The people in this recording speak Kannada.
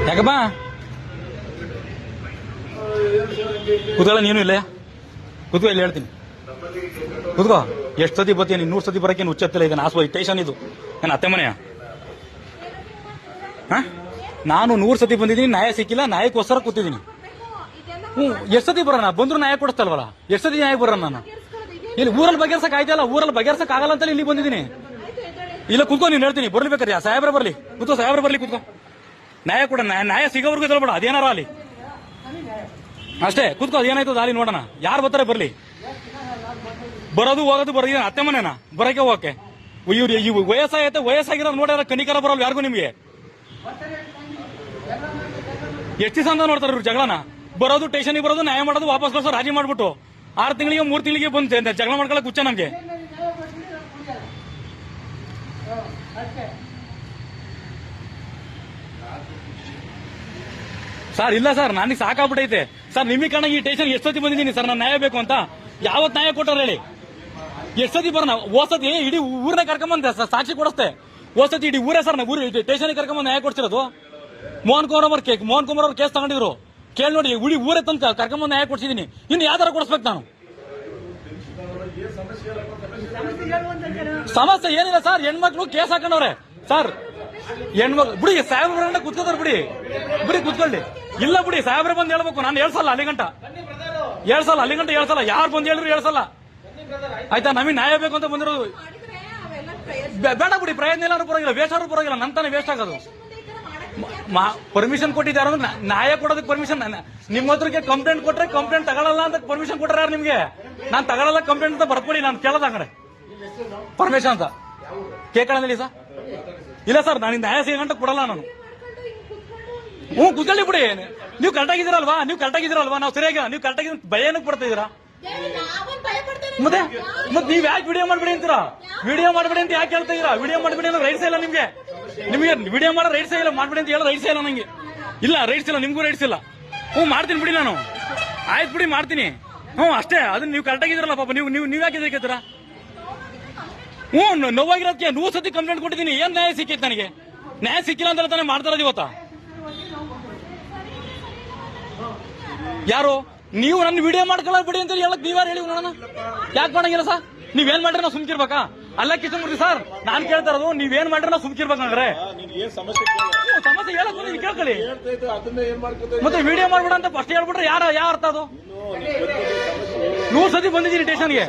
ಯಾಕಪ್ಪ ಕೂತ್ಕೊಳ್ಳ ನೀನು ಇಲ್ಲ ಕೂತ್ಕೋ ಇಲ್ಲಿ ಹೇಳ್ತೀನಿ ಕೂತ್ಕೋ ಎಷ್ಟು ಸತಿ ಬರ್ತೀನಿ 100 ಸತಿ ಬರಕ್ಕೆ ಹುಚ್ಚತ್ತಿಲ್ಲ ಈಗ ನಾಸ್ವ ಟೇಷನ್ ಇದು ನನ್ನ ಅತ್ತೆ ಮನೆಯ ನಾನು 100 ಸತಿ ಬಂದಿದ್ದೀನಿ ನ್ಯಾಯ ಸಿಕ್ಕಿಲ್ಲ ನ್ಯಾಯಕ್ಕೋಸ್ಕರ ಕೂತಿದ್ದೀನಿ ಎಷ್ಟು ಸತಿ ಬರೋಣ ಬಂದ್ರು ನ್ಯಾಯ ಕೊಡಿಸ್ತಲ್ವಲ್ಲ ಎಷ್ಟು ಸತಿ ನ್ಯಾಯ ಬರೋಣ ನಾನು ಇಲ್ಲಿ ಊರಲ್ಲಿ ಬಗೆಹರ್ಸಕ್ ಆಯ್ತಲ್ಲ ಊರಲ್ಲಿ ಬಗೆಹರ್ಸಕ್ ಆಗಲ್ಲ ಅಂತ ಇಲ್ಲಿ ಬಂದಿದ್ದೀನಿ ಇಲ್ಲ ಕೂತ್ಕೋ ನೀನು ಹೇಳ್ತೀನಿ ಬರ್ಲಿಬೇಕಾದ್ರೆ ಸಾಹೇಬ್ರ ಬರ್ಲಿ ಕೂತ್ಕೋ ಸಾಹೇಬ್ರ ಬರ್ಲಿ ಕೂತ್ಕೋ ನ್ಯಾಯ ಕೊಡ ನ್ಯಾಯ ಸಿಗೋವರೆಗೂ ಹೇಳ್ಬೇಡ ಅದೇನಾರ ಅಲ್ಲಿ ಅಷ್ಟೇ ಕೂತ್ಕೋ ಅದೇನಾಯ್ತದ ಅಲ್ಲಿ ನೋಡೋಣ ಯಾರು ಬರ್ತಾರೆ ಬರ್ಲಿ ಬರೋದು ಹೋಗೋದು ಬರೋದು ಅತ್ತೆ ಮನೆನಾ ಬರಕ್ಕೆ ಹೋಗಕ್ಕೆ ಇವ್ರು ವಯಸ್ಸಾಗೈತೆ ವಯಸ್ಸಾಗಿರೋದು ನೋಡ್ಯಾರ ಕನಿಕರ ಬರಲ್ಲ ಯಾರಿಗೂ ನಿಮ್ಗೆ ಎಷ್ಟು ದಿವಸ ಅಂತ ನೋಡ್ತಾರೆ ಇವ್ರು ಜಗಳನ ಬರೋದು ಸ್ಟೇಷನ್ಗೆ ಬರೋದು ನ್ಯಾಯ ಮಾಡೋದು ವಾಪಸ್ ಕಳ್ಸೋ ರಾಜಿ ಮಾಡ್ಬಿಟ್ಟು 6 ತಿಂಗಳಿಗೆ 3 ತಿಂಗಳಿಗೆ ಬಂದು ಜಗಳ ಮಾಡ್ಕೊಳಕ್ ಹುಚ್ಚ ನಮ್ಗೆ ಸರ್ ಇಲ್ಲ ಸರ್ ನನಗೆ ಸಾಕಾಗ್ಬಿಟ್ಟೈತೆ ಸರ್ ನಿಮಗೆ ಕಾರಣ ಈ ಸ್ಟೇಷನ್ ಎಷ್ಟೊತ್ತಿ ಬಂದಿದ್ದೀನಿ ಸರ್ ನಾನು ನ್ಯಾಯ ಬೇಕು ಅಂತ ಯಾವತ್ ನ್ಯಾಯ ಕೊಟ್ಟಾರ ಹೇಳಿ ಎಷ್ಟೊತ್ತಿ ಬರೋಣ ಓಸತಿ ಇಡೀ ಊರನ್ನ ಕರ್ಕೊಂಬಂದ ಸಾಕ್ಷಿ ಕೊಡಿಸ್ತೆ ಓಸತಿ ಇಡೀ ಊರೇ ಸರ್ ಊರು ಸ್ಟೇಷನ್ ಕರ್ಕೊಂಬಂದು ನ್ಯಾಯ ಕೊಡ್ಸಿರೋದು ಮೋಹನ್ ಕುಮಾರ್ ಅವ್ರ ಕೇಸ್ ತಗೊಂಡಿದ್ರು ಕೇಳಿ ನೋಡಿ ಇಡೀ ಊರೇ ತಂತ ಕರ್ಕೊಂಬಂದು ನ್ಯಾಯ ಕೊಡ್ಸಿದೀನಿ ಇನ್ನು ಯಾವ್ದಾರ ಕೊಡಿಸ್ಬೇಕು ನಾನು ಸಮಸ್ಯೆ ಏನಿಲ್ಲ ಸರ್ ಹೆಣ್ಮಕ್ಳು ಕೇಸ್ ಹಾಕೊಂಡವ್ರೆ ಸರ್ ಹೆಣ್ಮಕ್ಳು ಬಿಡಿ ಸಾಹೇಬ್ರ ಕುತ್ಕೋತಾರ ಬಿಡಿ ಕುತ್ಕೊಳ್ಳಿ ಇಲ್ಲ ಬಿಡಿ ಸಾಹೇಬ್ರ ಬಂದು ಹೇಳ್ಬೇಕು ನಾನು ಹೇಳ್ಸಲ್ಲ ಅಲ್ಲಿ ಗಂಟ ಹೇಳ್ಸಲ್ಲ ಯಾರು ಬಂದು ಹೇಳಿದ್ರು ಹೇಳ್ಸಲ್ಲ ಆಯ್ತಾ ನಮಗೆ ನ್ಯಾಯ ಬೇಕು ಅಂತ ಬಂದಿರೋದು ಬೇಡ ಬಿಡಿ ಪ್ರಯತ್ನ ಎಲ್ಲಾರು ಪರವಾಗಿಲ್ಲ ವೇಸ್ಟ್ ಆದ್ರೂ ಪರವಾಗಿಲ್ಲ ನಂತಾನೆ ವೇಸ್ಟ್ ಆಗೋದು ಪರ್ಮಿಷನ್ ಕೊಟ್ಟಿದ್ದಾರೆ ಅಂದ್ರೆ ನ್ಯಾಯ ಕೊಡೋದಕ್ಕೆ ಪರ್ಮಿಷನ್ ನಿಮ್ಮ ಹತ್ರಕ್ಕೆ ಕಂಪ್ಲೇಂಟ್ ಕೊಟ್ರೆ ಕಂಪ್ಲೇಂಟ್ ತಗೊಳ್ಳಲ್ಲ ಅಂತ ಪರ್ಮಿಷನ್ ಕೊಟ್ಟಾರ ಯಾರು ನಿಮ್ಗೆ ನಾನು ತಗೊಳ್ಳಲ್ಲ ಕಂಪ್ಲೇಂಟ್ ಅಂತ ಬರ್ಕೊಡಿ ನಾನು ಕೇಳೋದ ಕಡೆ ಪರ್ಮಿಷನ್ ಅಂತ ಕೇಳ್ಕೊಳ್ಳಿ ಸರ್ ಇಲ್ಲ ಸರ್ ನಾನು ನ್ಯಾಯ ಸಿಗಂಟ ಕೊಡಲ್ಲ ನಾನು ಕುತ್ಕೊಳ್ಳಿ ಬಿಡಿ ನೀವು ಕರೆಕ್ಟಾಗಿದ್ದೀರಲ್ವಾ ನಾವು ಸರಿಯಾಗಿ ನೀವು ಕರೆಕ್ಟಾಗಿ ಭಯ ಏನಕ್ಕೆ ಪಡ್ತಾ ಇದೀರಾ ಮತ್ತೆ ನೀವ್ ಯಾಕೆ ವಿಡಿಯೋ ಮಾಡ್ಬೇಡಿ ಅಂತೀರಾ ವಿಡಿಯೋ ಮಾಡ್ಬೇಡಿ ಅಂತ ಯಾಕೆ ಹೇಳ್ತಾ ಇದೀರಾ ವಿಡಿಯೋ ಮಾಡ್ಬೇಡಿ ಅನ್ನೋ ರೈಟ್ಸ್ ಇಲ್ಲ ನಿಮ್ಗೆ ವಿಡಿಯೋ ಮಾಡೋ ರೈಟ್ಸ್ ಇಲ್ಲ ಮಾಡ್ಬೇಡಿ ಅಂತ ಹೇಳೋ ರೈಟ್ಸ್ ಇಲ್ಲ ನಂಗೆ ಇಲ್ಲ ರೈಟ್ಸ್ ಇಲ್ಲ ನಿಮ್ಗೂ ರೈಟ್ಸ್ ಇಲ್ಲ ಮಾಡ್ತೀನಿ ಬಿಡಿ ನಾನು ಆಯ್ತು ಬಿಡಿ ಮಾಡ್ತೀನಿ ಅಷ್ಟೇ ಅದನ್ನ ನೀವು ಕರೆಕ್ಟಾಗಿದ್ದೀರಲ್ಲ ಪಾಪ ನೀವು ಯಾಕೆ ಇದಕ್ಕೆತ್ತೀರಾ ನೋವಾಗಿರೋದಕ್ಕೆ 100 ಸತಿ ಕಂಪ್ಲೇಂಟ್ ಕೊಟ್ಟಿದ್ದೀನಿ ಏನ್ ನ್ಯಾಯ ಸಿಕ್ಕೈತೆ ನನಗೆ ನ್ಯಾಯ ಸಿಕ್ಕಿಲ್ಲ ಅಂತ ತಾನೇ ಮಾಡ್ತಾ ಇರೋದು ಇವತ್ತ ಯಾರು ನೀವು ನನ್ನ ವಿಡಿಯೋ ಮಾಡ್ಕೊಳ್ಳ ಬಿಡಿ ಅಂತ ಹೇಳಕ್ ನೀವ್ಯಾರು ಹೇಳಿ ನೋಡೋಣ ಯಾಕೆ ಮಾಡಂಗಿಲ್ಲ ಸರ್ ನೀವೇನ್ ಮಾಡ್ರೆ ನಾವು ಸುಮ್ಕಿರ್ಬೇಕಾ ಅಲ್ಲ ಕಿಶನ್ಮೂರ್ತಿ ಸರ್ ನಾನ್ ಕೇಳ್ತಾ ಇರೋದು ನೀವೇನ್ ಮಾಡ್ರೆ ನಾವು ಸುಮ್ಕಿರ್ಬೇಕಂದ್ರೆ ಸಮಸ್ಯೆ ಹೇಳಕ್ ಕೇಳ್ಕೊಳ್ಳಿ ಮತ್ತೆ ವಿಡಿಯೋ ಮಾಡ್ಬಿಡ ಅಂತ ಫಸ್ಟ್ ಹೇಳ್ಬಿಟ್ರೆ ಯಾವ ಅರ್ಥ ಅದು 100 ಸತಿ ಬಂದಿದ್ದೀನಿ ಸ್ಟೇಷನ್ಗೆ